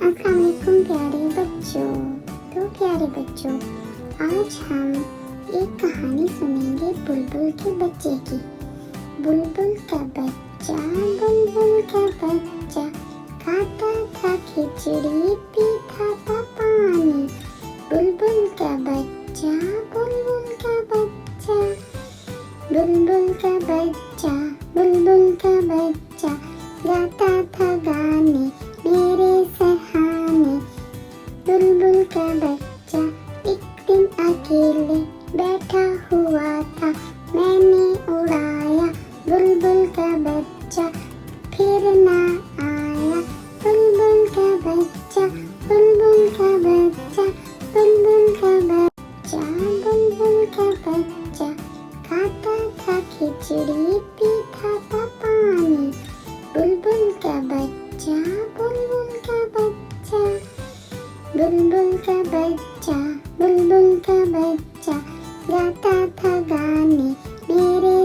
अस्सलाम वालेकुम प्यारे बच्चों। तो प्यारे बच्चों, आज हम एक कहानी सुनेंगे बुलबुल के बच्चे की। बुलबुल का बच्चा खाता था खिचड़ी, पीता था पानी। बुलबुल का बच्चा बुलबुल का बच्चा गाता था गाने मेरे सहाने। बुलबुल का बच्चा एक दिन अकेले बैठा हुआ था, मैंने उड़ाया बुलबुल का बच्चा, फिर ना आया। बुलबुल का बच्चा खाता था खिचड़ी, पीता था पानी। बुलबुल का बच्चा गाता था गाने मेरे